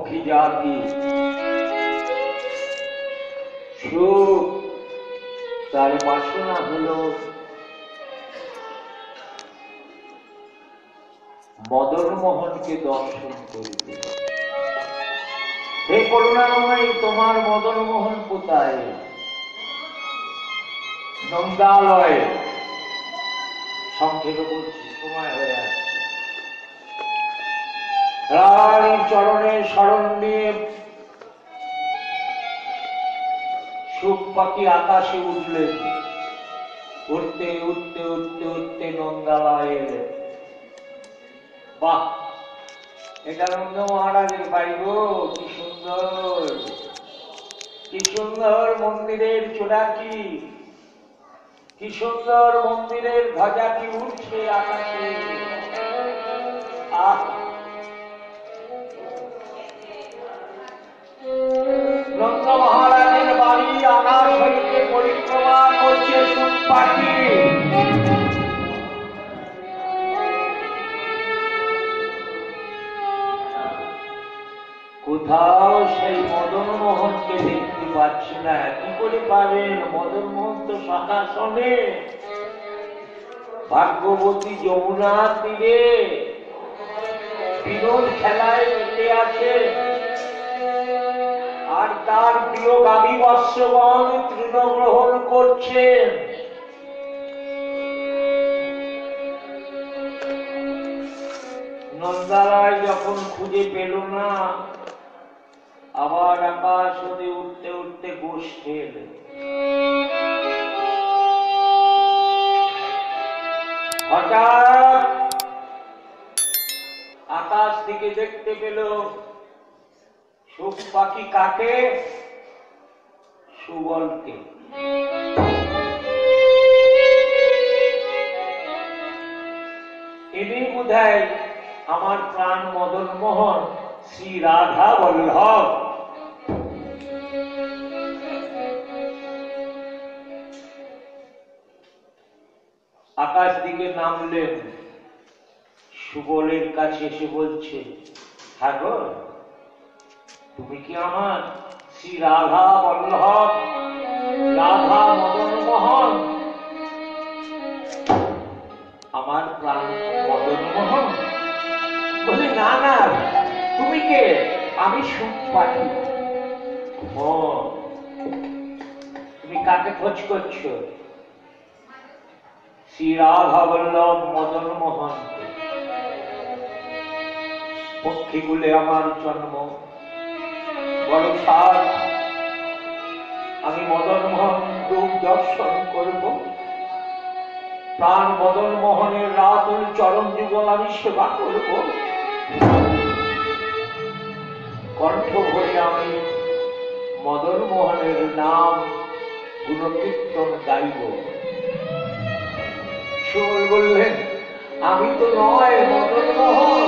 পক্ষী জাতি সুখ তার বাসনা হলো মদন মোহনকে দর্শন করবে। হে করুণাময়, তোমার মদন মোহন কোথায়? নন্দালয়ে। সংক্ষেপে বলছি, সময় হয়ে আসছে। রানীর চরণে শরণ নিয়ে সুখ পাখি আকাশে উঠলেন। উঠতে উঠতে উঠতে উঠতে নন্দালয়ে এলেন। বাহ, এটা নন্দ মহারাজের বাড়ি গো, কি সুন্দর, কি সুন্দর মন্দিরের চূড়াটি, কি সুন্দর মন্দিরের ধ্বজাটি উঠছে আকাশে। আহ, নন্দ মহারাজের বাড়ি আকাশ হইতে পরিক্রমা করছে সুখ পাখি। কোথাও সেই মদন মোহনকে দেখতে পাচ্ছি না। কি করে পাবেন? মদন মোহন তো শাখাসনে, ভাগ্যবতী যমুনা তীরে বিনোদ খেলায় মেতে আছে। আর তার প্রিয় গাভী বৎসগণ তৃণগ্রহণ করছেন। নন্দালয় যখন খুঁজে পেল না, আবার আকাশ হতে উঠতে উঠতে গোষ্ঠে এলেন। হঠাৎ আকাশ থেকে দেখতে পেল সুখ পাখি কাকে? সুবলকে। ইনি বোধহয় আমার প্রাণ মদন মোহন শ্রী রাধা বল্লভ। আকাশ দিকে নামলেন, সুবলের কাছে এসে বলছে, হ্যাঁ গো, তুমি কি আমার শ্রী রাধা বল্লভ, রাধা মদন মোহন? আমার প্রাণ মদন মোহন। বলে, না না, তুমি কে? আমি সুখ পাখি। ও, তুমি কাকে খোঁজ করছো? শ্রী রাধা বল্লভ মদন মোহন। পক্ষীকুলে আমার জন্ম, বড় সার। আমি মদন মোহন রূপ দর্শন করব। প্রাণ মদন মোহনের রাতুল চরণ যুগল আমি সেবা করব। কণ্ঠ ভরে আমি মদন মোহনের নাম গুণকীর্তন গাইব। সুবল বললেন, আমি তো নয় মদন মোহন,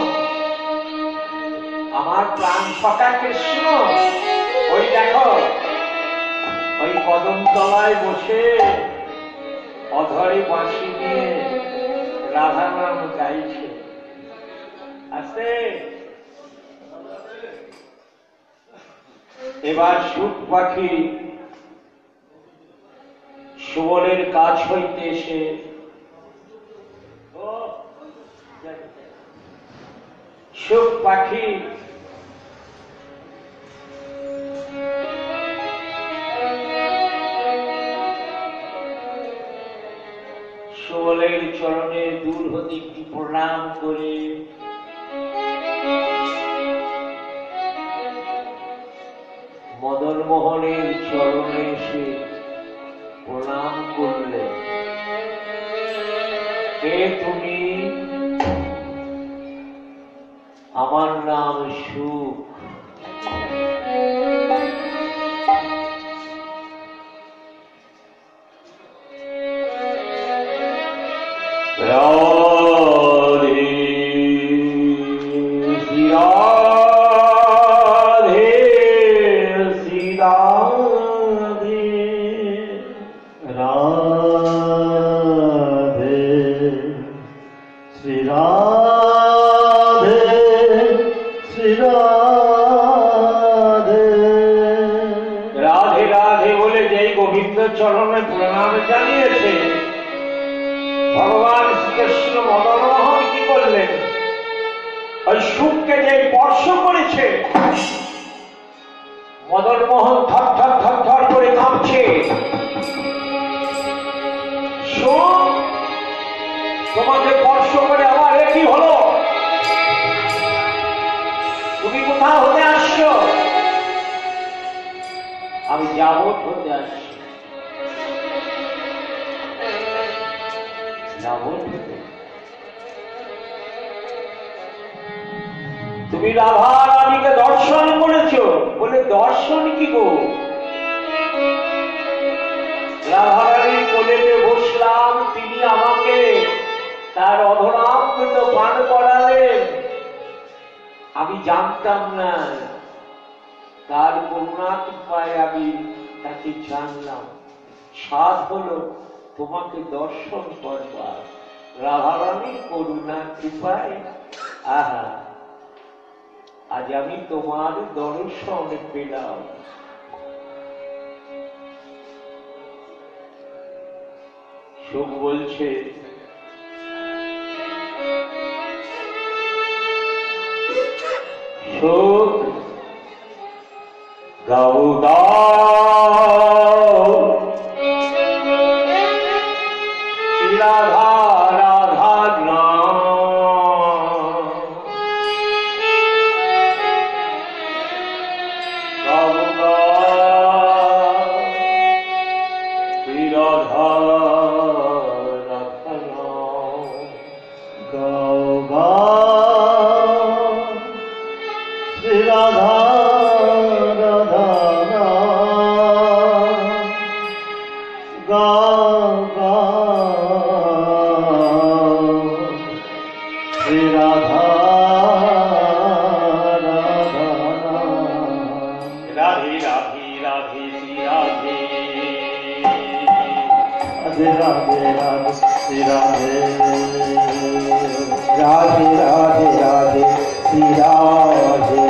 আমার প্রাণ সখা কৃষ্ণ। ওই দেখো, ওই কদম তলায় বসে অধরে বাঁশি নিয়ে রাধা নাম গাইছে। আছে এবার সুখ পাখি সুবলের কাছ হইতে এসে সুখ পাখি সুবলের চরণে দূর হতে একটি প্রণাম করে মদন মোহনের চরণে এসে প্রণাম করলেন। কে তুমি? আমার নাম সুখ। Ram চরণে প্রণাম জানিয়েছে। ভগবান শ্রীকৃষ্ণ মদন মোহন কি করলেন? ওই সুখকে যে স্পর্শ করেছে, মদন মোহন থর থর থর থর করে কাঁপছে। সুখ, তোমাকে স্পর্শ করে আমার কি হলো? তুমি কোথাও হতে আসছো? আমি যাবত হতে আসছি। তুমি রাধা রানীকে দর্শন করেছো? বলে দর্শন কি গো? রাধা রানীর কোলেতে বসলাম, তিনি আমাকে তার অধরামৃত পান করালেন। আমি জানতাম না, তার করুণা কৃপায় আমি তাকে জানলাম। সাধ হলো তোমাকে দর্শন করবার, রাধারানীর করুণা কৃপায়। আহা, আজ আমি তোমার দর্শন পেলাম। সুখ বলছে, সুখ গাও গাও রাধা রাধা নাম, গাও গাও রাধা রাধা নাম, গাও গাও রাধা রাধা নাম, গাও গাও রাধা রাধা নাম। রাধে রাধে রাধে শ্রী রাধে, রাধে রাধে শ্রী রাধে, রাধে রাধে রাধে শ্রী রাধে।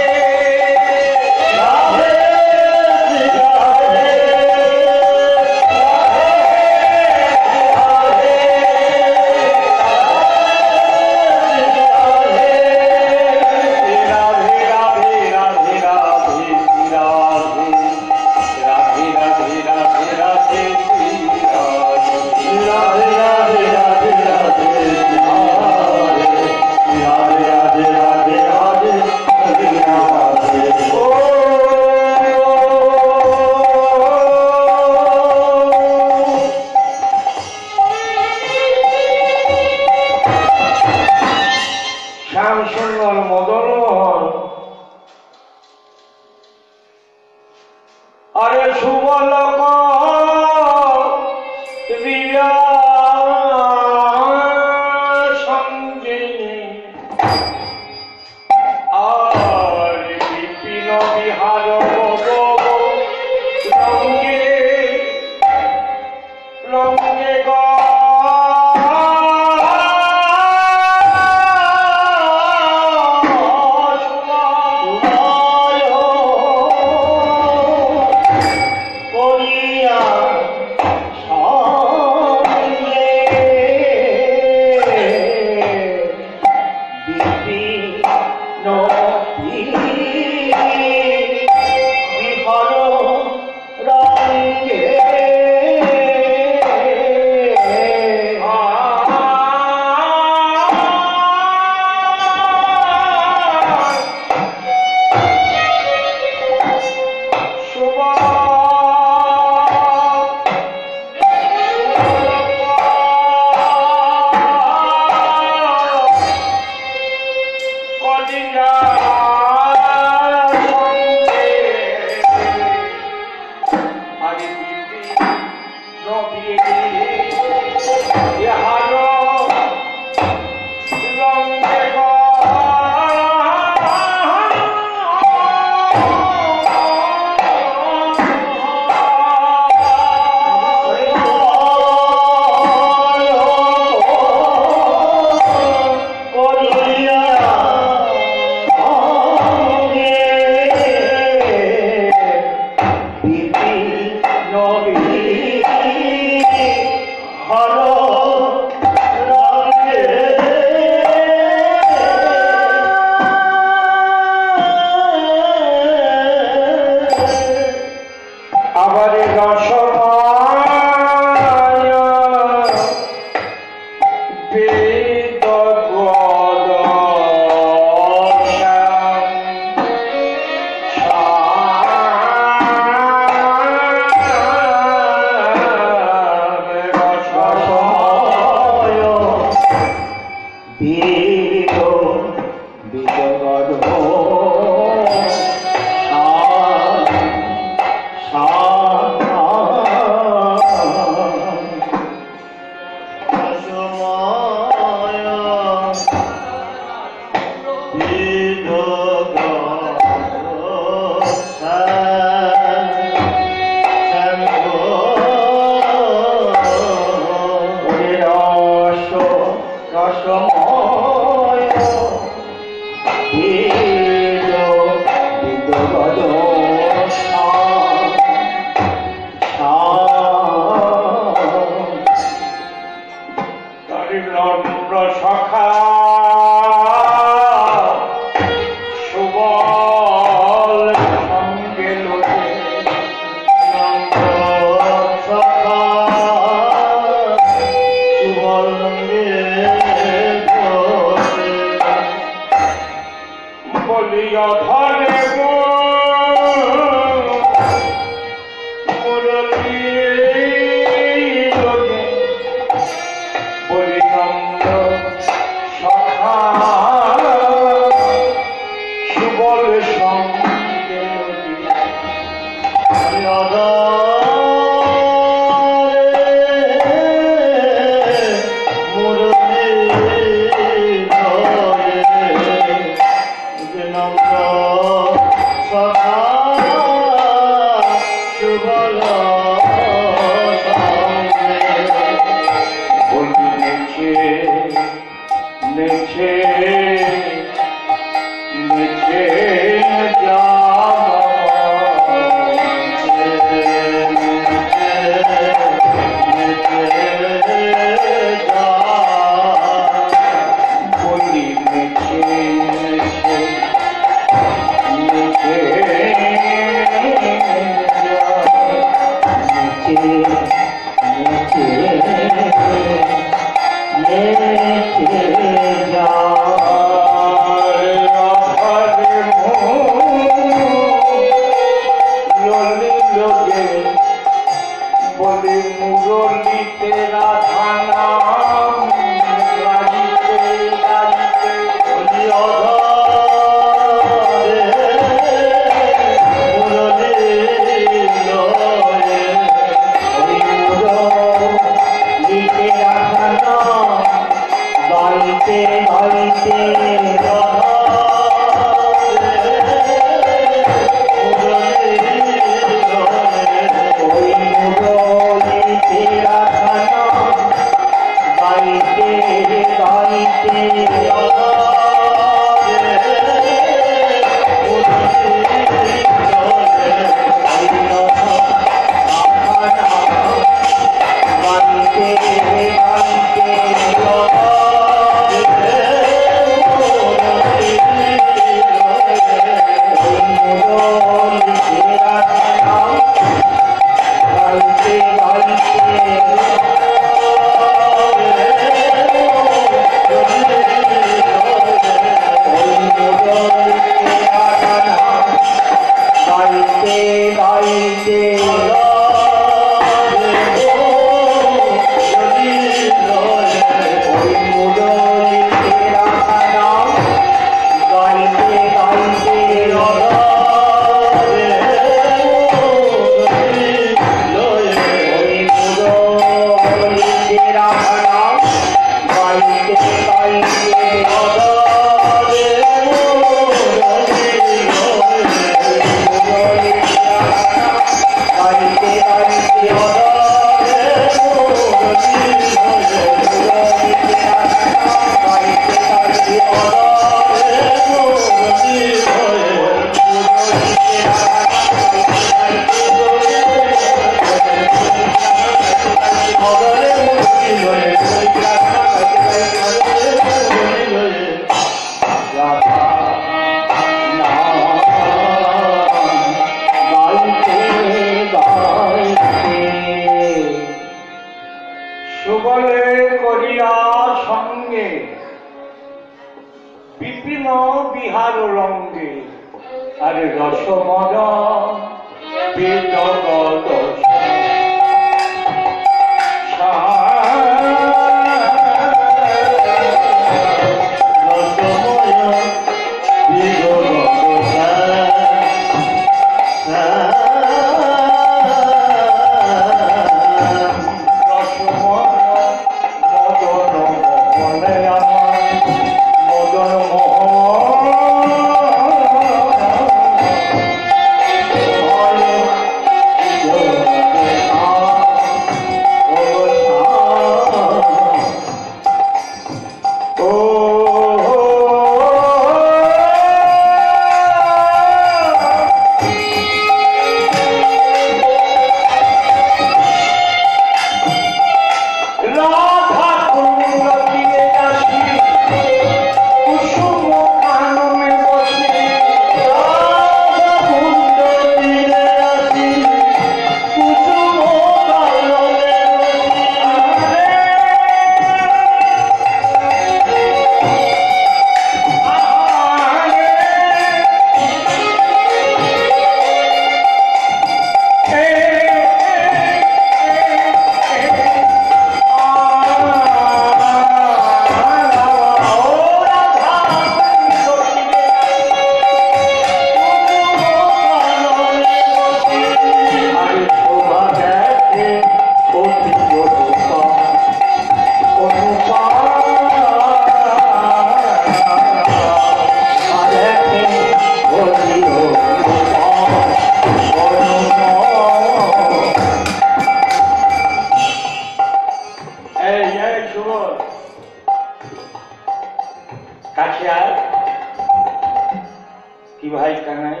কি ভাই কানাই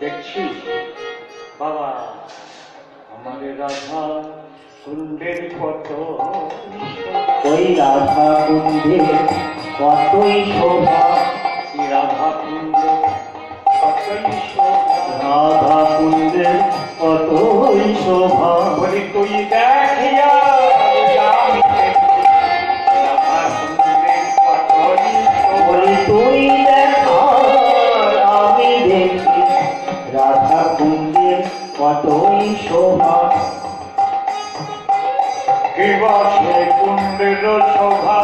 দেখছিস বাবা আমাদের রাধা কুণ্ডের কত ওই রাধা কুণ্ডে কতই শোভা, রাধা কুণ্ডে কতই শোভা, রাধা কুণ্ডে কতই শোভা। বলি তুই দেখিয়া আমি দেখি রাধা কুণ্ডে কতই ওই তুই দেখা আমি দেখি রাধা কুণ্ডে কতই শোভা। সে কুণ্ডের শোভা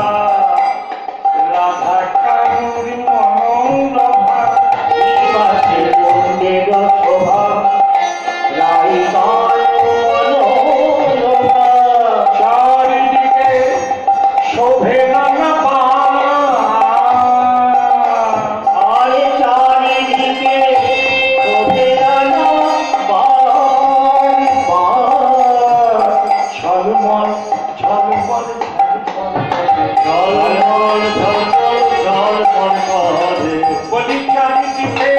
রাধা কানুর মনোরভা, সে কুণ্ডের শোভা রাধিকার মনোরভা। চারিদিকে শোভে নানা বাণ, আর চারিদিকে শোভে নানা বাণ বাণ। ঝলমল ঝলমল ঝলমল ঝলমল ঝলমল করে। বলি চারিদিকে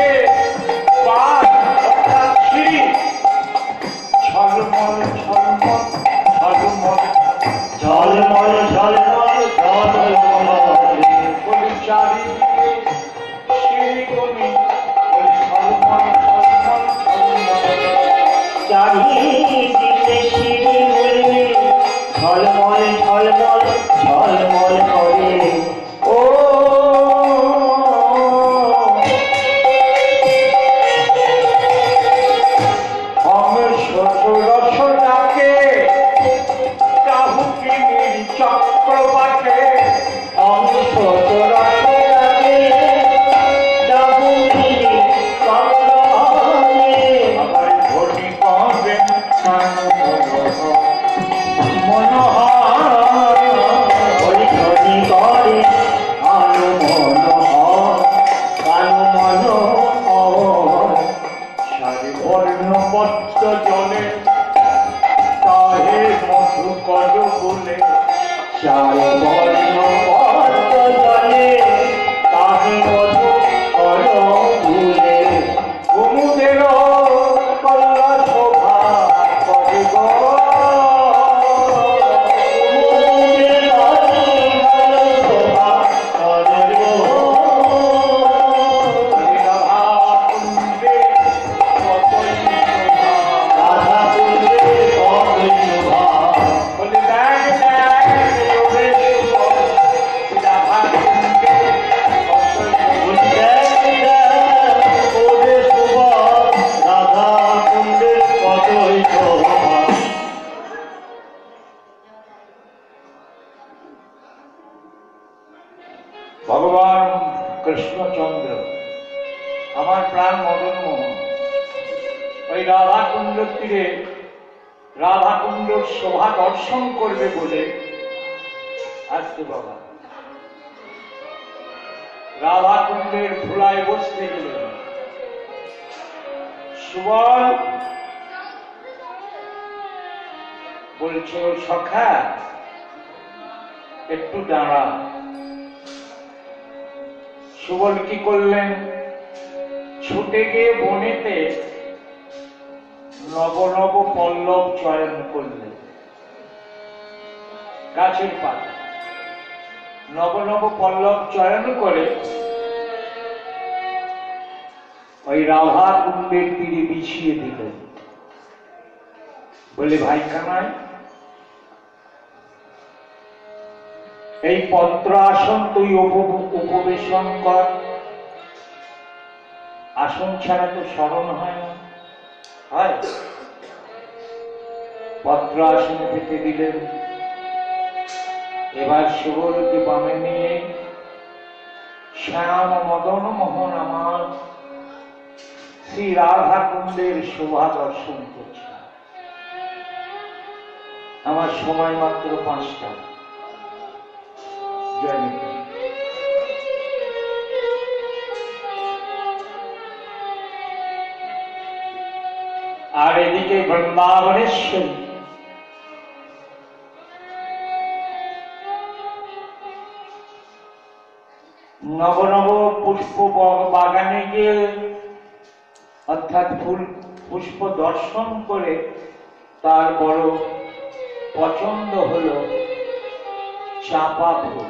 বাণ অর্থাৎ শ্রী ঝলমল ঝলমল ঝলমল ঝলমল ঝলমল ঝলমল করে। বলি চারিদিকে শ্রীগুণী বলি ঝলমল ঝলমল ঝলমল চারিদিকে শিরোমণি ঝলমল ঝলমল ঝলমল করে। ও আমি শ্বশুরস ডাকে চাহুকিনীর চক্রবাকে অংশ তোরাকে ডাবুকিনি চক্রবাকে। আমার ধনী পাবে মনোহর হরি ধ্বনি করে আনু মনোহর আনু মনোহর। সারি বর্ণ বস্ত্র জলে তাহে মধু কর বলে চারি বর্ণ পদ্ম জলে তাহে মধু কর ভুলে। কুমুদের কল্লা শোভা করে গো কুমুদের কল্যাণ শোভা করে গো। রাধা কুণ্ডে কতই শোভা। রাধা কুণ্ডে কতই শোভা। বলে দেখ দেখ ওরে শুভ, রাধা কুণ্ডে কতই শোভা। ওরে শোভা রাধা কুণ্ডের কতই শোভা। ভগবান কৃষ্ণচন্দ্র আমার প্রাণ মদন মোহন ওই রাধাকুণ্ড তীরে রাধাকুণ্ডর শোভা দর্শন করবে বলে আসতে বাবা রাধাকুণ্ডের ধুলায় বসতে গেলেন। সুবল বলছে ও সখা একটু দাঁড়া। সুবল কি করলেন, ছুটে গিয়ে বনেতে নব নব পল্লব চয়ন করলেন। গাছের পাতা নব নব পল্লব চয়ন করে ওই রাধা কুণ্ডের তীরে বিছিয়ে দিলেন। বলে ভাই কানাই এই পত্র আসন তুই উপবেশন কর। আসন ছাড়া তো স্মরণ হয় না, হয়? পত্র আসন পেতে দিলেন। এবার সুবলকে বামে নিয়ে শ্যাম মদন মোহন আমার শ্রী রাধা কুণ্ডের শোভা দর্শন করছে। আমার সময় মাত্র 5টা। জয় নিতাই। আর এদিকে বৃন্দাবনেশ্বরী নব নব পুষ্প বাগানে গিয়ে অর্থাৎ ফুল পুষ্প দর্শন করে তার বড় পছন্দ হলো চাপা ফুল।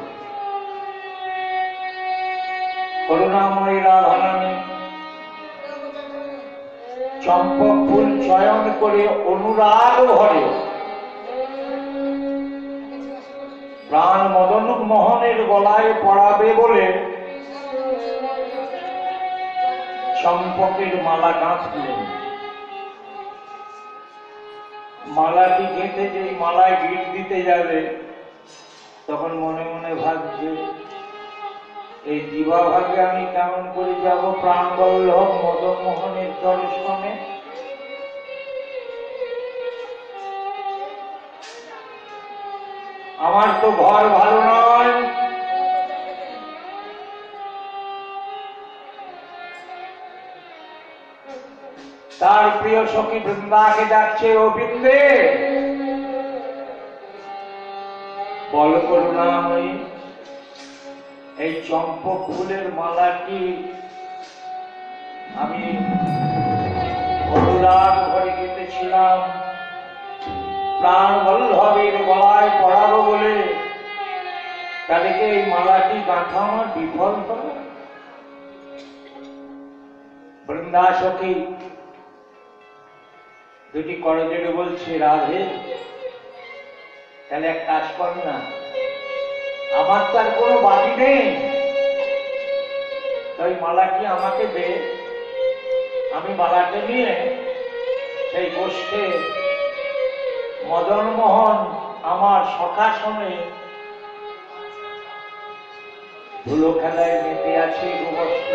করুণাময়ী রাধারানী চম্পক ফুল চয়ন করে অনুরাগ ভরে প্রাণ মদন মোহনের গলায় পড়াবে বলে চম্পকের মালা গাঁথলেন। মালাটি গেঁথে যেই মালায় গিট দিতে যাবে তখন মনে মনে ভাবছে এই দিবা ভাগে আমি কেমন করে যাব প্রাণ বল্লভ মদন মোহনের দর্শনে। আমার তো ঘর ভালো নয়, তার প্রিয় সখী বৃন্দাকে ডাকছে, ও বৃন্দে বল করুণাময়ী এই চম্পক ফুলের মালাটি আমি অনুরাগ ভরে গেঁথেছিলাম প্রাণ বল্লভের গলায় পড়াবো বলে, তাহলে কি এই মালাটি গাঁথা আমার বিফল হল? বৃন্দা সখী দুটি করজোড়ে বলছে, রাধে তাহলে এক কাজ কর না, আমার তো আর কোনো বাড়ি নেই, তাই মালাটি আমাকে দে, আমি মালাটি নিয়ে সেই গোষ্ঠে মদন মোহন আমার সখাসনে ধুলো খেলায় মেতে আছে, গোবস্ত্র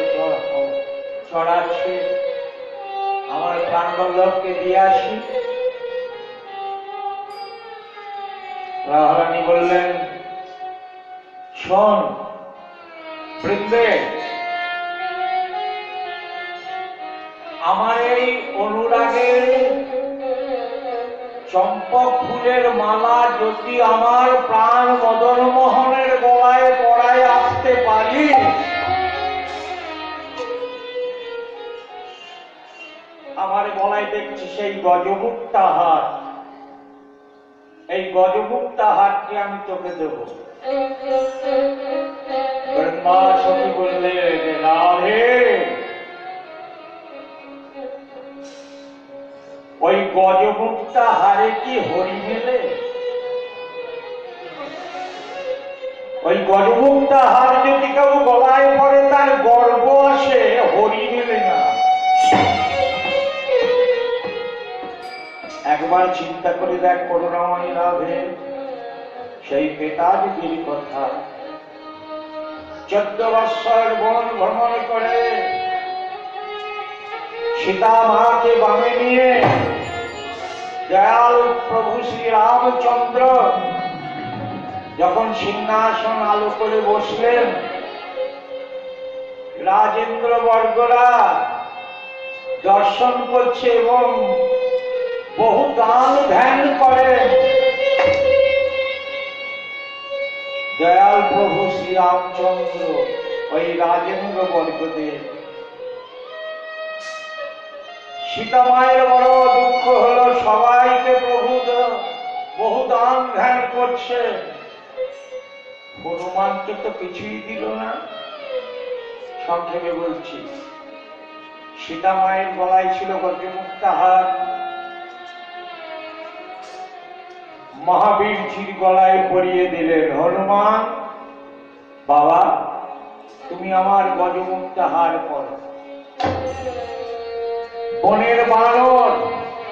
চড়াচ্ছে, আমার প্রাণ বল্লভকে দিয়ে আসি। রাধারানী বললেন, শোন বৃন্দে, আমার এই অনুরাগের চম্পক ফুলের মালা যদি আমার প্রাণ মদন মোহনের গলায় পড়ায় আসতে পারি, আমার গলায় দেখছি সেই গজমুক্তা হাত, এই গজমুক্তা হাতকে আমি তোকে দেব। ব্রহ্মা সখী বললে, রাধে ওই গজমুক্তা হারে কি হরি মেলে? ওই গজমুক্তা হার যদি কেউ গলায় পড়ে তার গর্ব আসে, হরি মেলে না। একবার চিন্তা করে দেখ করুণাময়ী রাধে, সেই পেতাজির কথা। 14 বৎসর বন ভ্রমণ করে সীতা মাকে বামে নিয়ে দয়াল প্রভু শ্রী রামচন্দ্র যখন সিংহাসন আলো করে বসলেন, রাজেন্দ্র বর্গরা দর্শন করছে এবং বহু দান ধ্যান করে। দয়াল প্রভু শ্রী রামচন্দ্র ওই রাজেন্দ্র বর্গদের সীতা মায়ের বড় দুঃখ হলো, সবাইকে প্রভু বহু দান ধ্যান করছে, হনুমানকে তো কিছুই দিল না। সংক্ষেপে বলছি, সীতা মায়ের গলায় ছিল গজমুক্তা হার, মহাবীরজির গলায় পরিয়ে দিলেন। হনুমান বাবা, তুমি আমার গজমুক্তা হার পরো। বনের বানর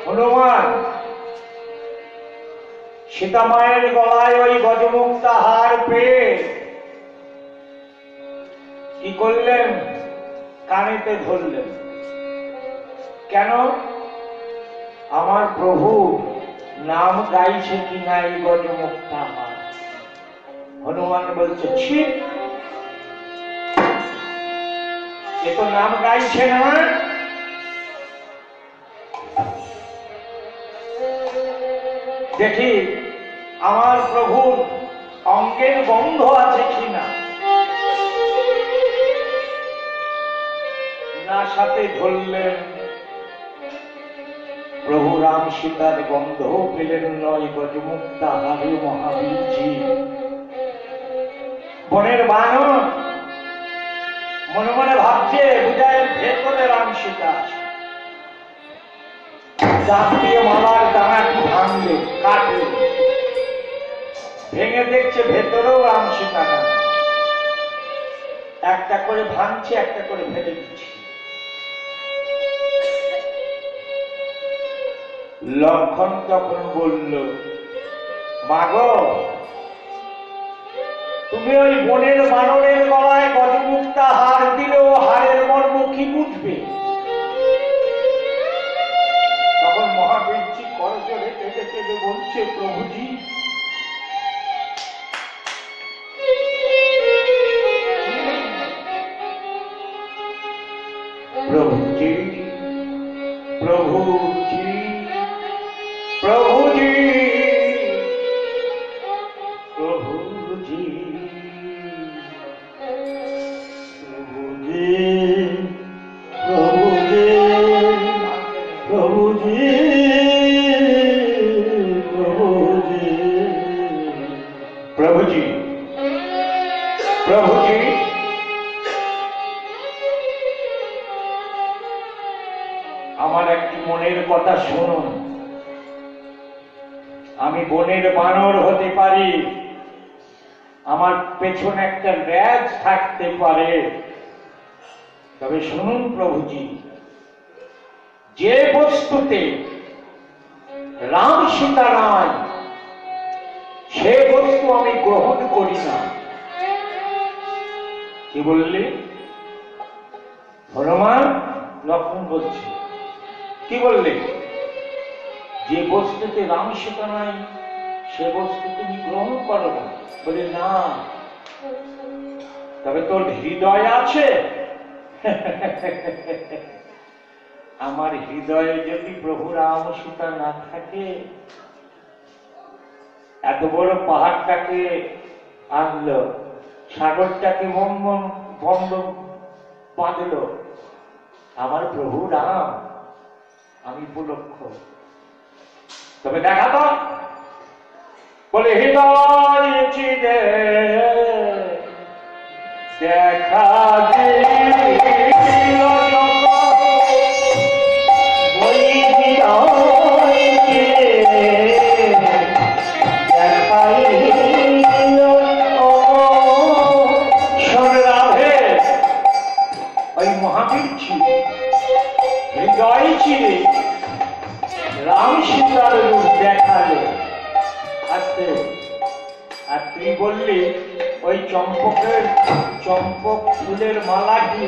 হনুমান সীতা মায়ের গলায় ওই গজমুক্তা হার পেয়ে কি করলেন? কানেতে ধরলেন। কেন? আমার প্রভু নাম গাইছে কিনা এই গজমুক্তা হার। হনুমান বলছে, ছি, এ তো নাম গাইছে না। দেখি আমার প্রভুর অঙ্গের গন্ধ আছে কিনা। সোনার সাথে ধরলেন, প্রভু রাম সীতার গন্ধ পেলেন নয় গজমুক্তা হারে মহাবীরজি। বনের বানর মনে মনে ভাবছে হৃদয়ের ভেতরে রাম সীতা আছে, চাপ দিয়ে মালার দানাটি ভাঙলে কাটলে, ভেঙে দেখছে ভেতরেও রাম সীতা না, একটা করে ভাঙছে একটা করে ফেলে দিচ্ছে। লক্ষণ তখন বলল, মাগো তুমি ওই বনের বানরের গলায় গজমুক্তা হার দিলেও হারের মর্ম কি বুঝবে? তখন মহাবীরজি করজোড়ে কেঁদে কেঁদে বলছে, প্রভুজি প্রভুজি প্রভুজি প্রভুজি প্রভুজি প্রভুজি প্রভুজি প্রভুজি প্রভুজি আমার একটি মনের কথা শুনুন। আমি বনের বানর হতে পারি, আমার পেছনে একটা র্যাজ থাকতে পারে, তবে শুনুন প্রভুজি, যে বস্তুতে রাম সীতা নাই সে বস্তু আমি গ্রহণ করি না। কি বললি? হনুমান লক্ষণ বলছে, কি বললে? যে বস্তুতে রাম সীতা নাই সে বস্তু তুমি গ্রহণ করো না। বলে না, তবে তোর হৃদয় আছে। আমার হৃদয়ে যদি প্রভু রাম সীতা না থাকে, এত বড় পাহাড়টাকে আনলো, সাগরটাকে বন্ধ বাঁধল, আমার প্রভু রাম আমি উপলক্ষ। তবে দেখা তো, বলে হৃদয় চিরে দেখা ওই মহাবীর ছিল হৃদয় চিরে রাম সীতার রূপ দেখালে আসতে। আর তুই বললি ওই চম্পক ফুলের মালাটি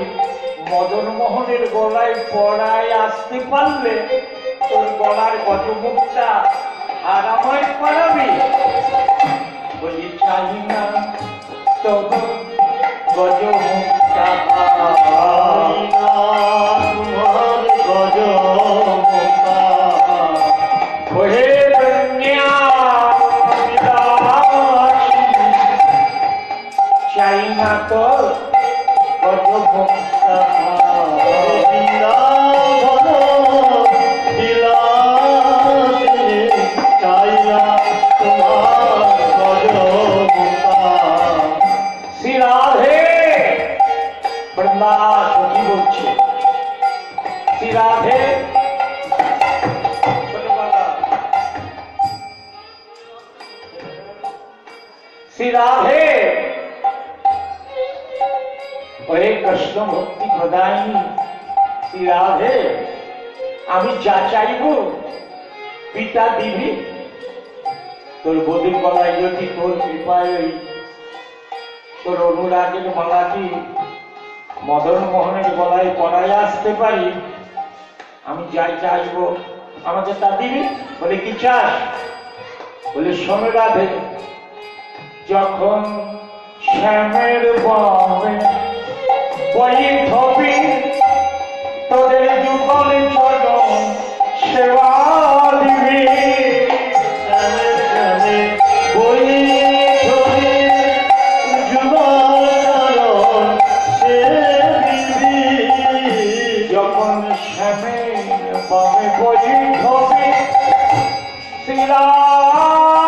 মদন মোহনের গলায় পড়ায় আসতে পারলে তোর গলার গজমুক্তা আর আমায় পড়াবি। বলি চাই না তবু গজমুক্তা তোমার গজমুক্তা ওহে বন্যা চাই না তো গজমুক্তা রাধে ওহে কৃষ্ণ ভক্তি প্রদায়িনী শ্রী রাধে, আমি যা চাইব পিতা দিবি। তোর বধূর গলায় যদি তোর কৃপায় তোর অনুরাগের মালাটি মদন মোহনের গলায় পড়ায় আসতে পারি, আমি যাই চাইব আমাকে তা দিবি। বলে কি চাস? বলে শোন রাধে, যখন শ্যামের বনে বৈঠবি তোদের যুগল চরণ সেবা দিবি। বামে বৈঠবে শ্রীরাধে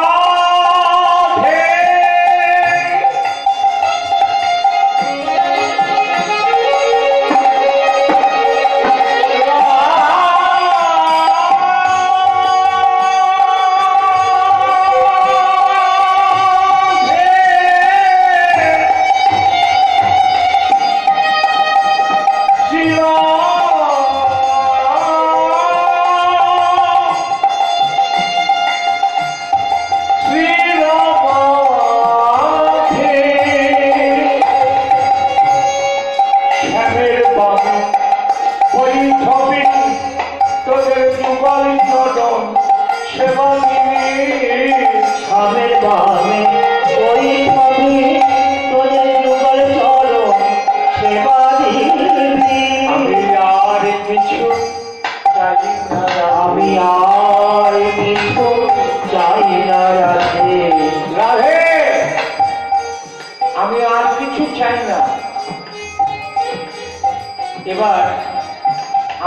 এবার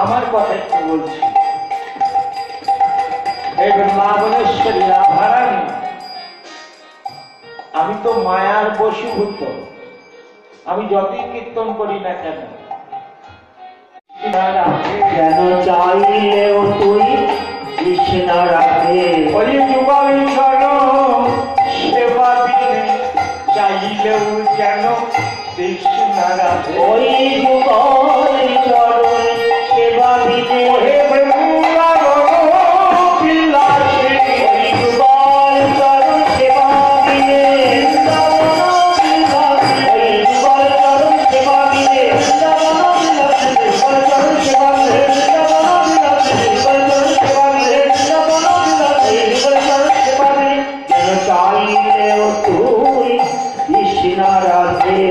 আমার কথা একটু বলছি। এই মা বনেশ্বরী রাধারানী, আমি তো মায়ার বশীভূত। আমি যতই কীর্তন করি না কেন, কেন চাইলেও তুই কৃষ্ণ রাখে ওই যুগল চরণ সেবা দিনে চাইলেও যেন কৃষ্ণ রাধে। ওই যুগল চরণ সেবা দিনে হে বৃন্দাবন বিলাসী, ওই যুগল চরণ সেবা দিনে বৃন্দাবন বিলাসী, ওই যুগল চরণ সেবা দিনে বৃন্দাবন বিলাসী, যুগল চরণ সেবা দিনে বৃন্দাবন বিলাসী, যুগল চরণ সেবা দিনে বৃন্দাবন বিলাসী, যুগল চরণ সেবা দিনে কেন চাইলেও তুই কৃষ্ণ রাধে।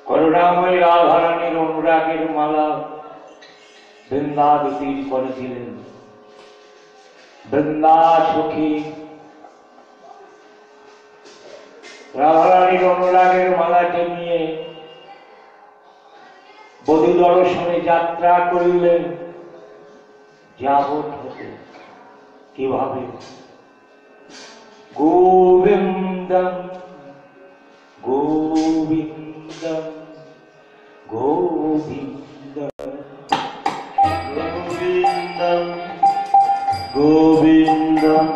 করুণাময়ী রাধারানীর অনুরাগের মালা বৃন্দাবতীর করেছিলেন। বৃন্দা সখী রাধারানীর অনুরাগের মালাকে নিয়ে বধূ দর্শনে যাত্রা করিলেন। যাবত হতে কিভাবে? গোবিন্দম গোবিন্দম গোবিন্দম গোবিন্দম গোবিন্দম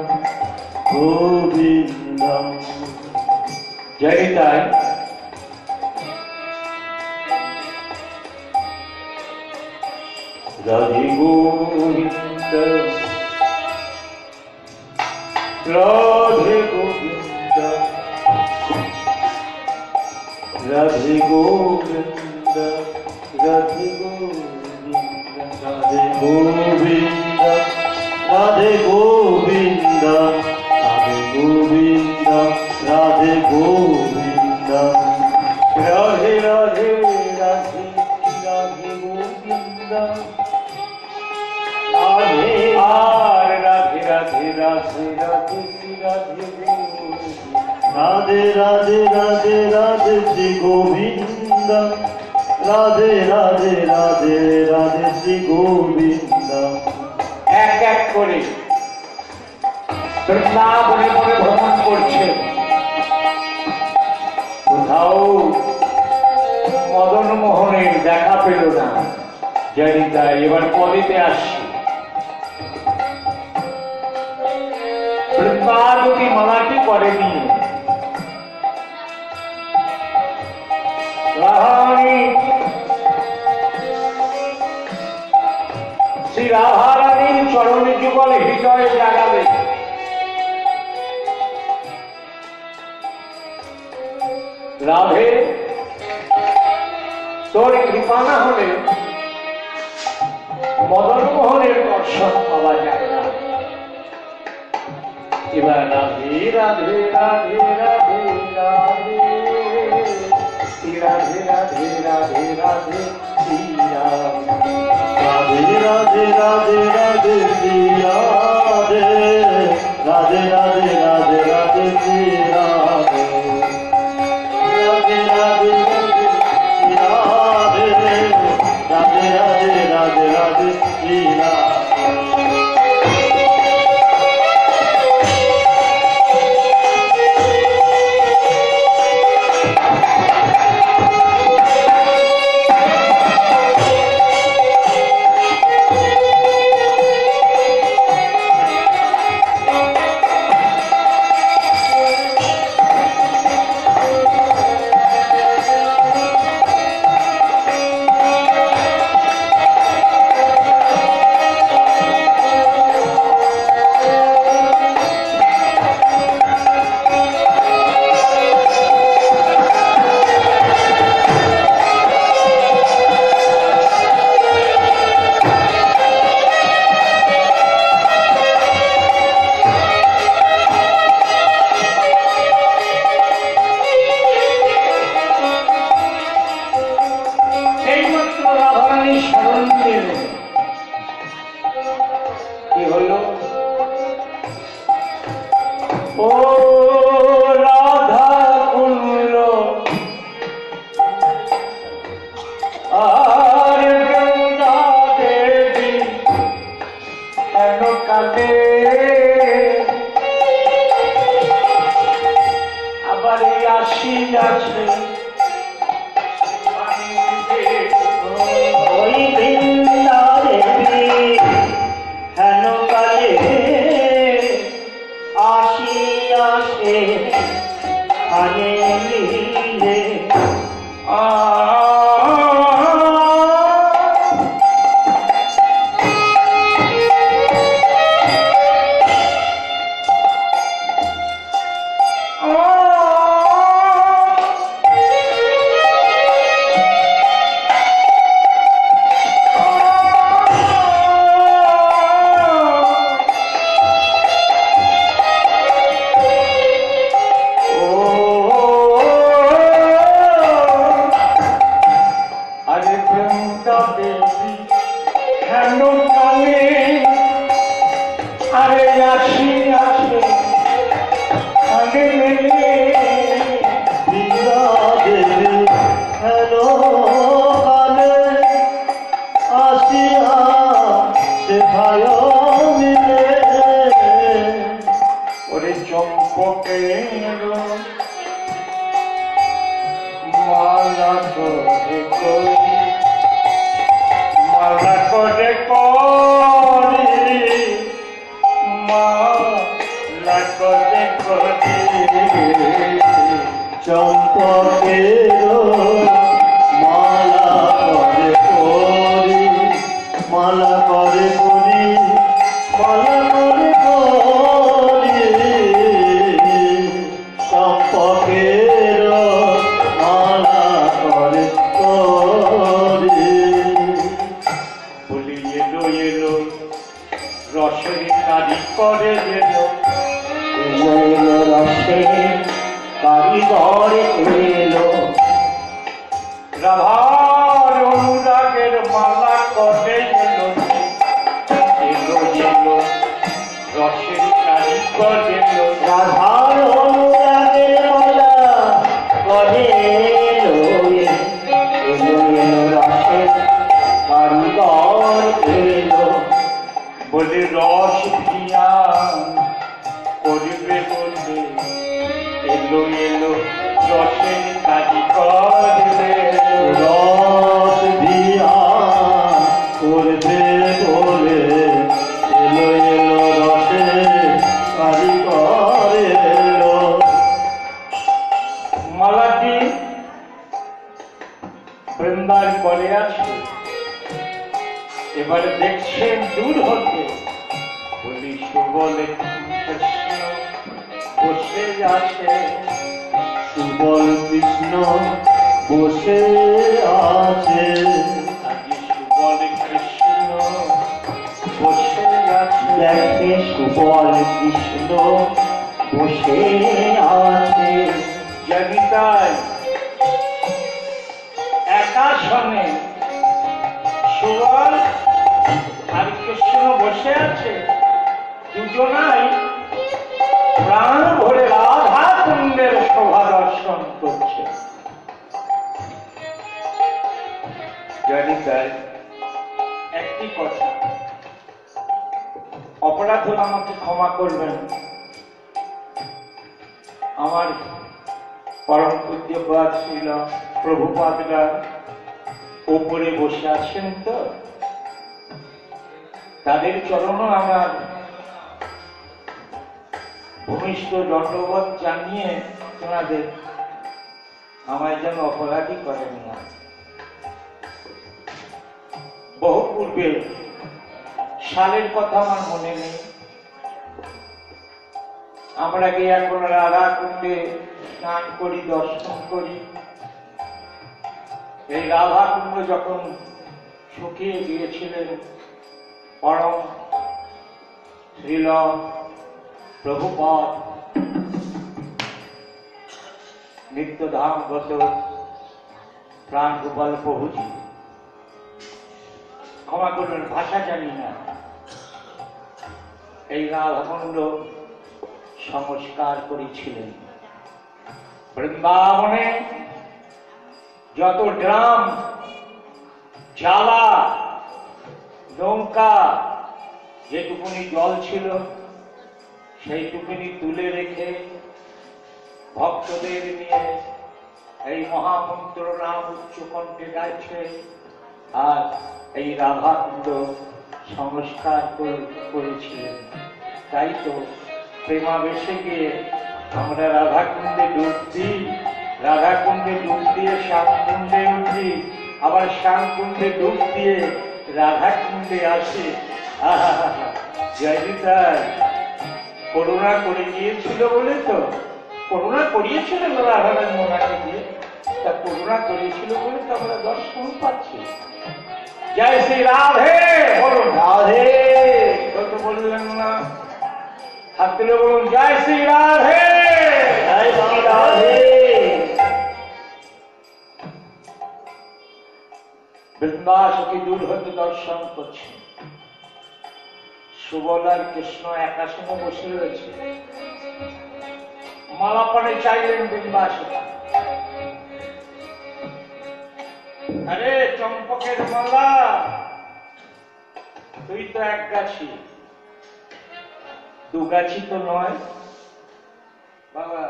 গোবিন্দম। জানি তাই রাধে গোবিন্দ রাধে গোবিন্দ রাধে গোবিন্দ রাধে গোবিন্দ রাধে গোবিন্দ রাধে গোবিন্দ রাধে গোবিন্দ রাধে গোবিন্দ রাধে রাধে রাধে রাধে গোবিন্দ রাধে আর রাধে রাধে রাধে রাধে রাধে গোবিন্দ রাধে রাধে রাধে রাধে শ্রী গোবিন্দ রাধে রাধে রাধে রাধে শ্রী গোবিন্দ। এক এক করে বৃন্দাবনে বনে ভ্রমণ করছে। কোথাও মদন মোহনের দেখা পেল না। জানি তাই এবার পরেতে আসছি। বৃন্দাবতী মালাটি করেনি। শ্রী রাধারানীর চরণে যুগলে হৃদয়ে জাগাবে। রাধে, তোর কৃপা না হলে মদন মোহনের দর্শন পাওয়া যায় না। এবার রাধে রাধে রাধে রাধে রাধে রাধে রাধে রাধে রাধে শ্রী রাধে রাধে রাধে রাধে শ্রী রাধে রাধে রাধে রাধে রাধে শ্রী রাধে রাধে রাধে রাধে শ্রী রাধে আসি যাচ্ছে ওই বৃন্দা দেবী হেন কালে আসি আসে আনে মিলে এবারে দেখছেন দূর হতে বলি সুবলে কৃষ্ণ বসে আছে সুবল কৃষ্ণ বসে আছে আজি সুবলে কৃষ্ণ বসে আছে দেখে সুবল কৃষ্ণ বসে আছে জানি তাই একাশনে সুবল আর কৃষ্ণ বসে আছে দুজনাই প্রাণ ভরে রাধা কুণ্ডের শোভা দর্শন করছে জানি তাই একটি কথা অপরাধ হলে আমাকে ক্ষমা করবেন আমার পরম পূজ্যপাদ ছিল প্রভুপাদরা উপরে বসে আছেন তো তাদের চরণও আমার ভূমিষ্ঠ দণ্ডবোধ জানিয়ে তোমাদের আমায় যেন অপরাধী করেন না বহু পূর্বে সালের কথা আমার মনে নেই আমরা গিয়ে এখন রাধা কুণ্ডে স্নান করি দর্শন করি এই রাধা কুণ্ড যখন শুকিয়ে গিয়েছিলেন পরম শ্রীল প্রভুপাদ নিত্যধামগত প্রাণ গোপাল প্রভুজি ক্ষমা করবেন ভাষা জানি না এই রাধাকুণ্ড সংস্কার করেছিলেন বৃন্দাবনে যত ড্রাম জ্বালা নৌকা যেটুকুনি জল ছিল সেইটুকুনি তুলে রেখে ভক্তদের নিয়ে এই মহামন্ত্র নাম উচ্চ কণ্ঠে গাইছে, আর এই রাধাকুণ্ড সংস্কার করেছিলেন। তাই তো প্রেমাবেশে গিয়ে আমরা রাধাকুণ্ডে ডুব দিই, রাধাকুণ্ডে ডুব দিয়ে শ্যামকুণ্ডে উঠি, আবার শ্যামকুণ্ডে ডুব দিয়ে রাধাকুণ্ডে আসি। জয়নিতাই করুণা করে গিয়েছিল বলে তো, করুণা করিয়েছিল রাধারানী মোনাকে দিয়ে, তা করুণা করিয়েছিল বলে তো আমরা দর্শন পাচ্ছি। জয় শ্রী রাধে, বলুন রাধে, তো বললেন না, হাত তুলে বলুন জয় শ্রী রাধে, জয় শ্রী রাধে। বৃন্দাসকে দূর হতে দর্শন করছে, সুবলার কৃষ্ণ একাশনে বসে রয়েছে, মালা পরে চাইলেন বৃন্দাসকা। আরে চম্পকের মালা, তুই তো এক গাছি, দু গাছি তো নয় বাবা।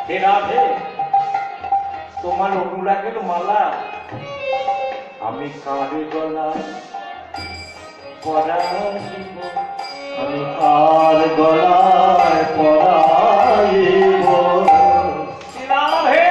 হে রাধে, তোমার অনুরাগের মালা আমি কাঁধে গলায় পরাইব, আমি কার গলায় পরাইব। রাধে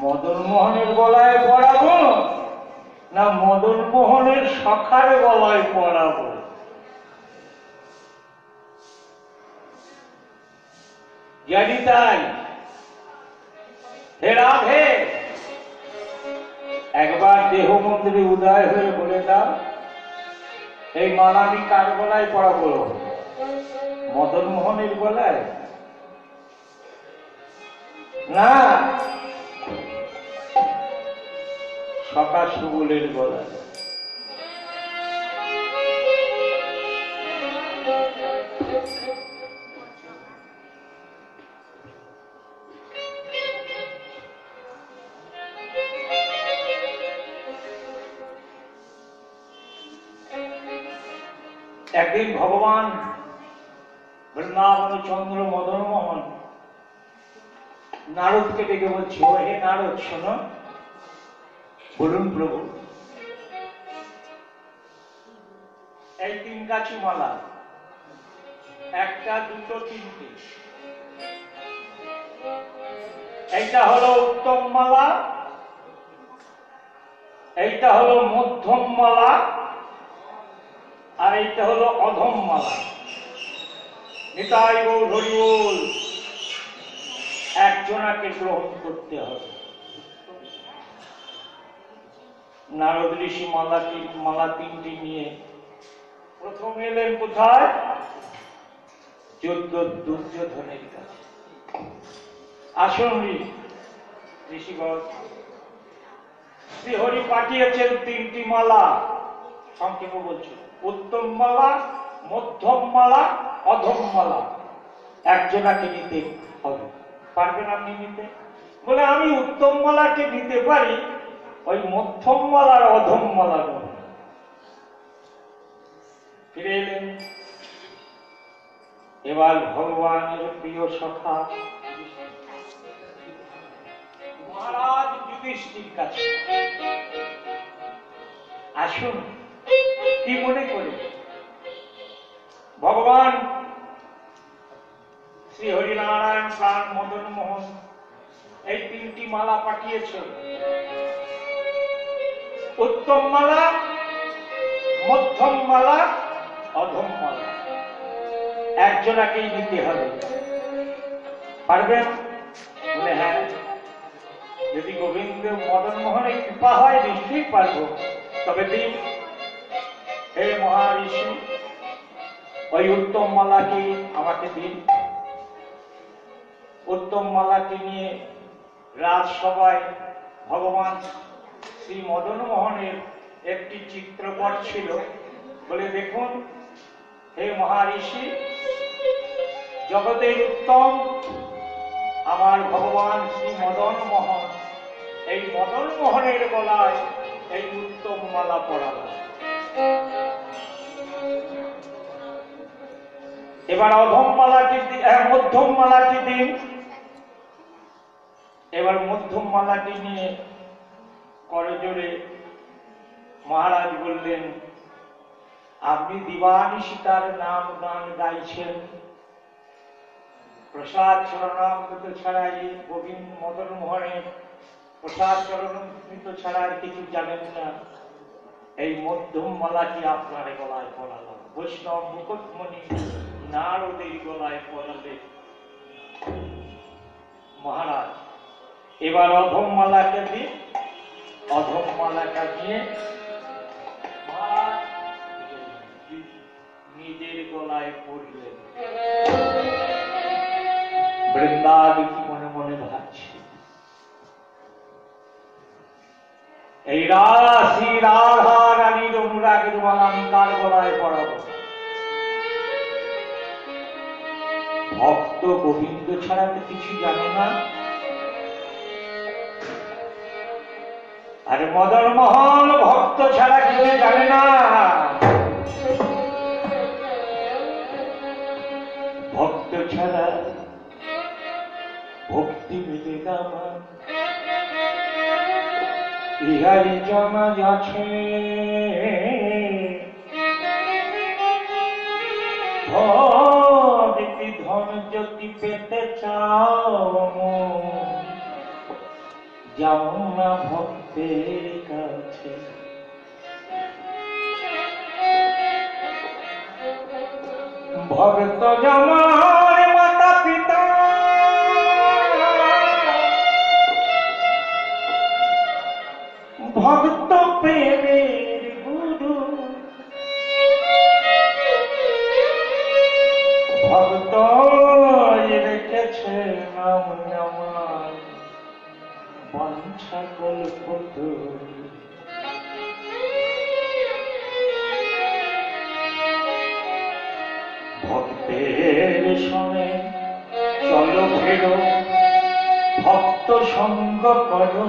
মদন মোহনের গলায় পড়াবো না মদন মোহনের সখার গলায় পড়াবো? জানি তাই। হে রাধে, একবার দেহ মন্দিরে উদয় হয়ে বলে দাও, এই মালা আমি কার গলায় পড়াবো? মদন মোহনের গলায় না, সখা সুবলের গলায়। একদিন ভগবান বৃন্দাবন চন্দ্র মদন মোহন নারদকে ডেকে বলছে, ও হে নারদ শোনো, বলুন প্রভু, এই তিন গাছি মালা, একটা দুটো তিনটে, এইটা হলো উত্তম মালা, এইটা হলো মধ্যম মালা, আর এইটা হলো অধম মালা। নিতাই গৌর হরি বল, একজনাকে গ্রহণ করতে হবে। নারদ ঋষি মালা তিনটি নিয়ে প্রথম এলেন কোথায়? দুর্যোধনের কাছে। আসুন ঋষিগণ, শ্রীহরি পাঠিয়েছেন তিনটি মালা, সংক্ষেপে বলছেন, উত্তম মালা, মধ্যম মালা, অধম মালা। একজনাকে নিতে হবে। পারবেন আপনি নিতে? বলে আমি উত্তম মালাকে নিতে পারি, ওই মধ্যম মালার অধম মালা নয়। ফিরে এলেন এবার ভগবানের প্রিয় সখা মহারাজ যুধিষ্ঠির কাছে। আসুন, কি মনে করে ভগবান শ্রীহরি হরিনারায়ণ প্রাণ মদন মোহন এই তিনটি মালা পাঠিয়েছে। উত্তম মালা, মধ্যম মালা, অধম মালা, একজনাকেই নিতে হবে। পারবেন? বলে হ্যাঁ, যদি গোবিন্দ মদন মোহনের কৃপা হয় নিশ্চয়ই পারব। তবে দিন। হে মহারিষি, ওই উত্তম মালাকে আমাকে দিন। উত্তম মালাকে নিয়ে রাজসভায় ভগবান শ্রী মদন মোহনের একটি চিত্রপট ছিল। বলে দেখুন হে মহারিষি, জগতের উত্তম আমার ভগবান শ্রী মদন মোহন, এই মদন মোহনের গলায় এই উত্তম মালা পরালাম। এবার অধম মালাটি, মধ্যম মালাটি দিন। এবার মধ্যম মালাটি নিয়ে করজোড়ে মহারাজ বললেন, আপনি দিবানিশি তার নাম গান গাইছেন, প্রসাদ চরণামৃত ছাড়া এই গোবিন্দ মদন মোহনের প্রসাদ চরণামৃত ছাড়া আর কিছু জানেন না। এই মধ্যম মালাটি আপনার গলায় পরালাম। বৈষ্ণব মুকুটমণি নারদের গলায় পরালে মহারাজ। এবার অধম মালাকে দিয়ে, অধম মালাটা দিয়ে মহারাজ নিজের গলায় পড়লেন। বৃন্দাবতী মনে মনে ভাবছে, এই রাশি রাধা রানীর অনুরাগের মালা আমি কার গলায় পড়াবো? ভক্ত গোবিন্দ ছাড়া তো কিছু জানে না। আরে মদন মোহন ভক্ত ছাড়া কিছু জানে না। ভক্ত ছাড়া ভক্তি মিলে গামা ইহারি জমা যাচ্ছে। ভক্তি ধন যদি পেতে চাও, যাও না ভক্তের কাছে। ভক্ত জমার মাতা পিতা, ভক্ত প্রেমের গুরু, ভক্ত রেখেছে নাম আমার বাঞ্ছা কল্পতরু। ভক্তের সঙ্গে চলো ফেরো, ভক্ত সঙ্গ করো,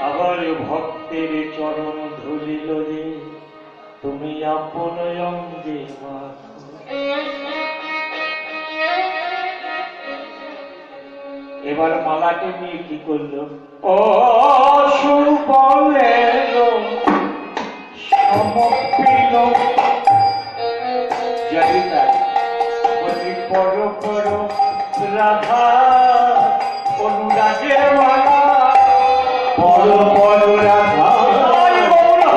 আবার ভক্তের চরণ ধুলিল যে তুমি আপন অঙ্গে মাখো। এবার মালাকে নিয়ে কি করলো? ও সুবলে সমপিল যদি তাই বলি পর পর রাধা অনুরাগের মালা, পর পর রাধা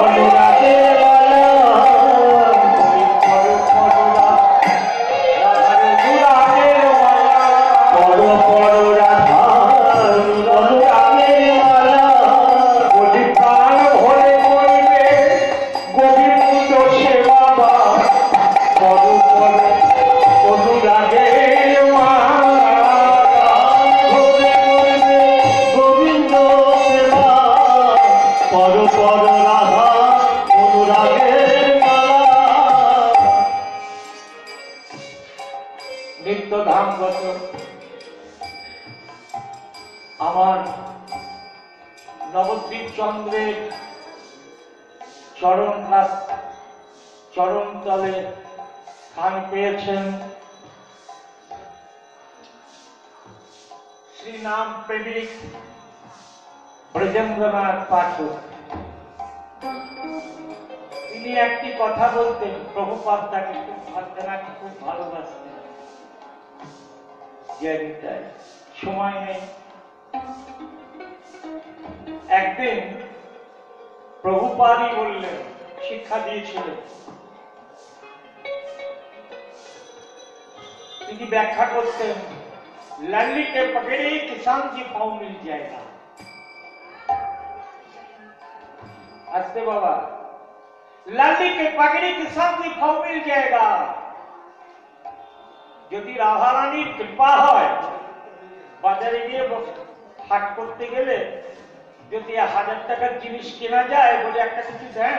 অনুরাগের মালা, পর পর রাধার অনুরাগের মালা, পর পর রাধা অনুরাগের মালা। বলি প্রাণ ভরে করবে গোবিন্দ সেবা, পর পর অনুরাগের মালা, গোবিন্দ সেবা, পর পর রাধা অনুরাগের মালা। নিত্য ধামগত আমার নবদ্বীপ চন্দ্রের চরণ তলে স্থান পেয়েছেন শ্রী নাম প্রেমিক ব্রজেন্দ্রনাথ পাঠক। তিনি একটি কথা বলতেন, প্রভুপাদ তাকে খুব ভালোবাসতেন। জানি তাই, সময় নেই। একদিন প্রভুপাদই বললেন, শিক্ষা দিয়েছিলেন, তিনি ব্যাখ্যা করতেন, लल्ली के पकड़े किसान की पाँव मिल जाएगा। आस्ते बाबा, लल्ली के पकड़े किसान की पाँव मिल जाएगा। যদি রাধারানীর কৃপা হয়, বাজারে গিয়ে হাট করতে গেলে যদি 1000 টাকার জিনিস কেনা যায়, বলে একটা কিছু দেন,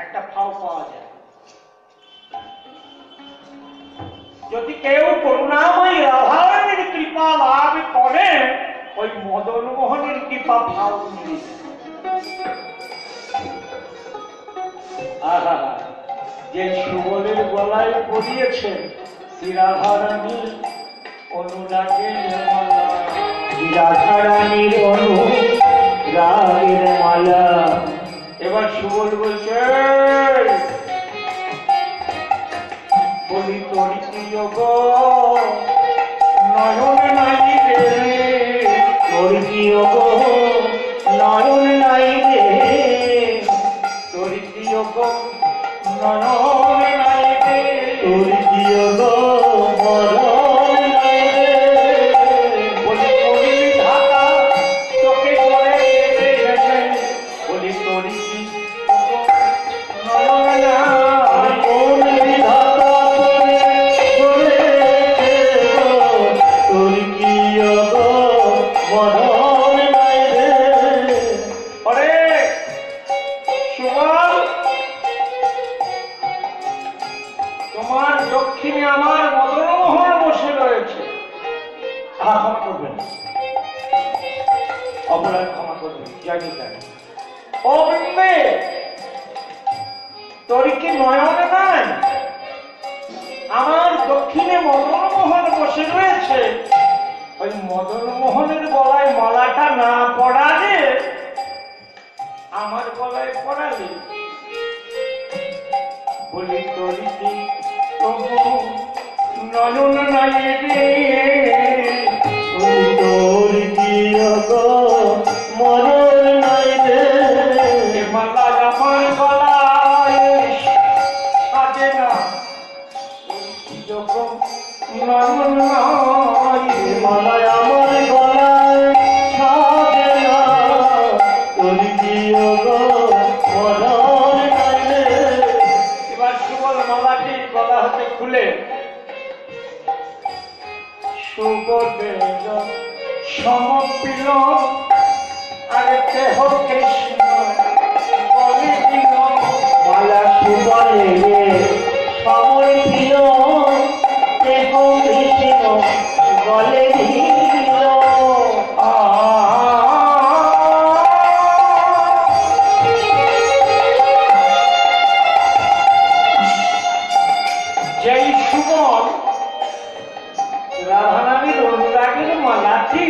একটা ফাও পাওয়া যায়। যদি কেউ করুণাময়ী রাধারানীর কৃপা লাভ করে, ওই মদন মোহনের কৃপা ফাও মিলে যায়। আহা, যে সুবলের গলায় পরিয়েছেন শ্রী রাধারানীর অনুরাগের মালা, শ্রী রাধারানীর অনুরাগের মালা। এবার সুবল বলছে, বলি তোর কি যোগ নয়ন নাই রে, তোর কি যোগ নয়ন নাই রে, তোর কি যোগ নয়ন নাই রে, তোর কি যোগ মরণ নাই রে। বলি কবি ঢাকা তোকে করে গেছে, বলি তোর কি নয়ন নাই, কোন বিধাতা তোমার দক্ষিণে আমার মদনমোহন বসে রয়েছে। ক্ষমা করবেন, অপরাধ ক্ষমা করবেন, জানি তাই। ও বৃন্দে, তোর কি নয়ন নাই? আমার দক্ষিণে মদনমোহন বসে রয়েছে, ওই মদনমোহনের গলায় মালাটা না পড়ালে আমার গলায় পড়ালে, বলি তোর কি তবু নয়ন নাই রে, তোর কি মরণ নাই রে। মালা আমার গলায় সাজে না, যখন নয়ন নাই, মালায় আমার গলায় সাজে না, তোর কি মরণ নাই রে। এবার সুবল মালাটি গলা হতে খুলে সুবলের সমপিল, আরে দেহ কৃষ্ণ বলে দিল, মালা সুবলের সমপিল, দেহ কৃষ্ণ বলে দিল। যেই সুবল রাধারানীর অনুরাগের মালাটি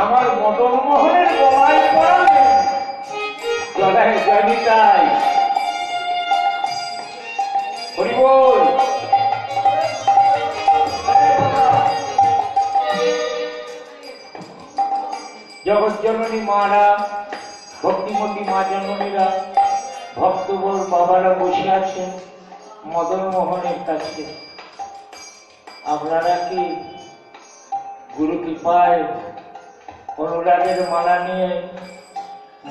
আমার মদনমোহনের গলায় পড়ালেন, গলায় জানি তাই। হরি বল। জগৎ জননী মারা, ভক্তিমতী মা জননীরা, ভক্তবল বাবারা বসে আছেন মদনমোহনের কাছে। আপনারা কি গুরু কৃপায় অনুরাগের মালা নিয়ে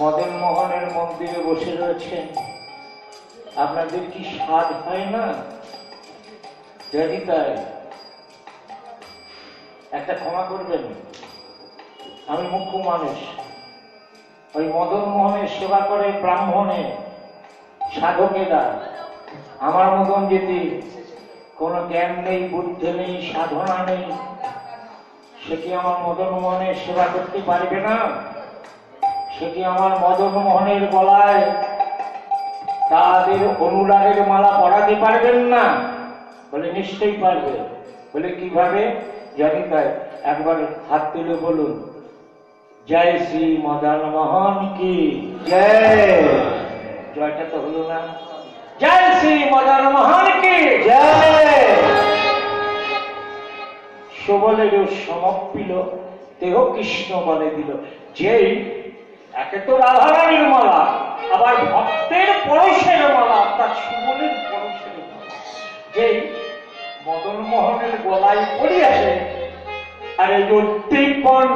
মদনমোহনের মন্দিরে বসে রয়েছেন? আপনাদের কি স্বাদ হয় না? যদি তাই একটা ক্ষমা করবেন, আমি মুখ্য মানুষ, ওই মদনমোহনের সেবা করে ব্রাহ্মণে সাধকেরা, আমার মতন যদি কোনো জ্ঞান নেই, বুদ্ধি নেই, সাধনা নেই, সে কি আমার মদনমোহনের সেবা করতে পারবে না? সে কি আমার মদনমোহনের গলায় তাদের অনুরাগের মালা পড়াতে পারবেন না? বলে নিশ্চয়ই পারবে। বলে কিভাবে? জানি তাই। একবার হাত তুলে বলুন, জয় শ্রী মদন মোহন কি জয়। জয়টা তো হলো না। জয় শ্রী মদন মোহন কি জয়। সবলেরও সমপিল দেহ কৃষ্ণ বলে দিল। যেই একে তো রাধারানীর মালা, আবার ভক্তের পরশের মালা, তার সুবলের পরশের মালা, যেই মদন মোহনের গলায় পড়িয়াছে, আরে উদ্দীপন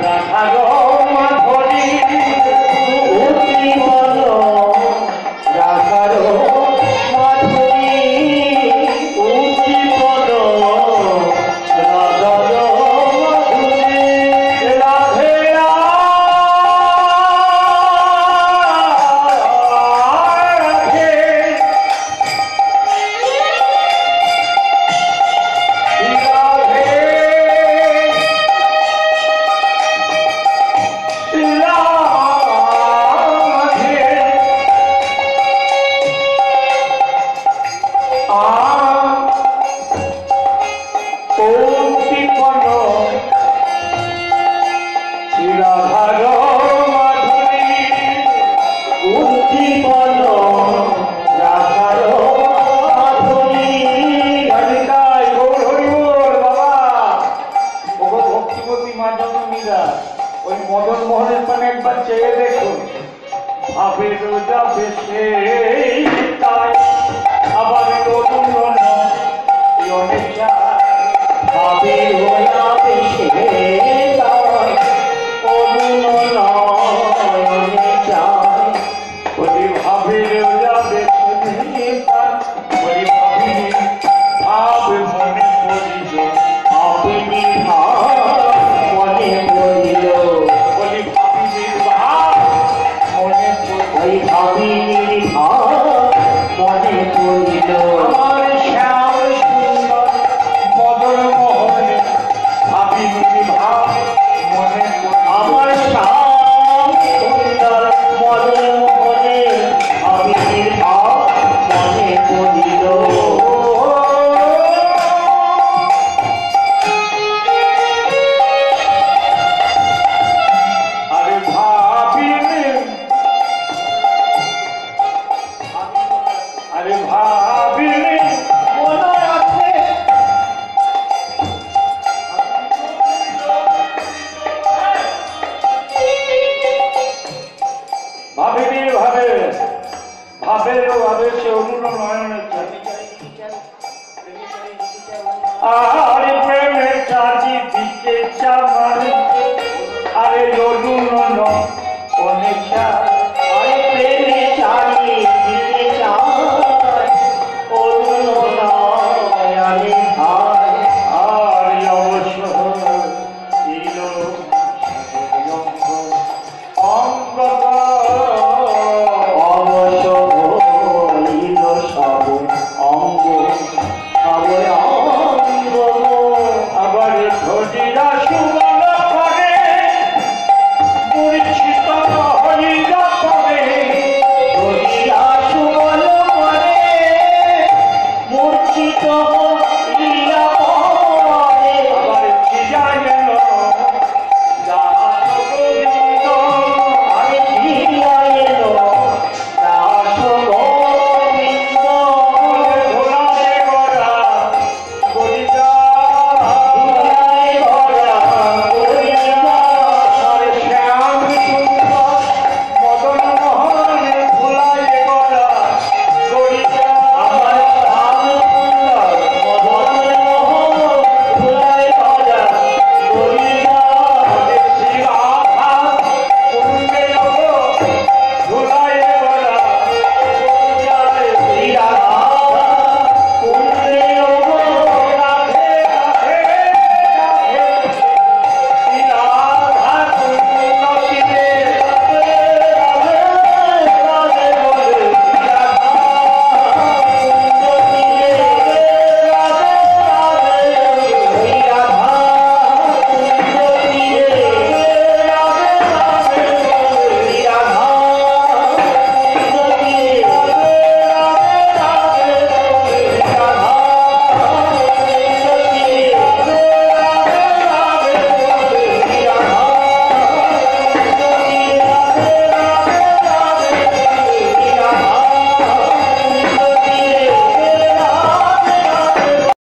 রাধার মাধুরী, উদ্দীপন রাধার মাধুরী, উদ্দীপন রাধার মাধুরী। রাধে রাধে উদ্দীপন রাধার মাধুরী। ভক্তিপতি মা জননীরা ওই মদন মোহনের পানে একবার চেয়ে দেখুন, ভাবের যাবে সেই তাই আবার নতুন অনেক ভাবে যাবে সে তাই অরুণ নয়নে চায়। ওই ভাবের যাবে সেই তাই, ওই ভাবিনি ভাব মনে পড়িল, আপনি ভাব মনে পড়িল, ওই ভাবিনির ভাব মনে পড়িল। ওই ভাবিনীর ভাব মনে পড়িল। আমার শ্যাম সুন্দর মদন মোহনে ভাবিনির ভাব মনে পড়িল। আমার শ্যাম সুন্দর মদন মোহনে ভাবিনীর ভাব মনে পড়িল। আরে ভাবিনি, আরে ভাবিনি মনে আছে, ভাবিনি ভাবে ভাবেরও ভাবে সে অরুণ নয়নের চাই। আর প্রেমের চারি দিকে চামা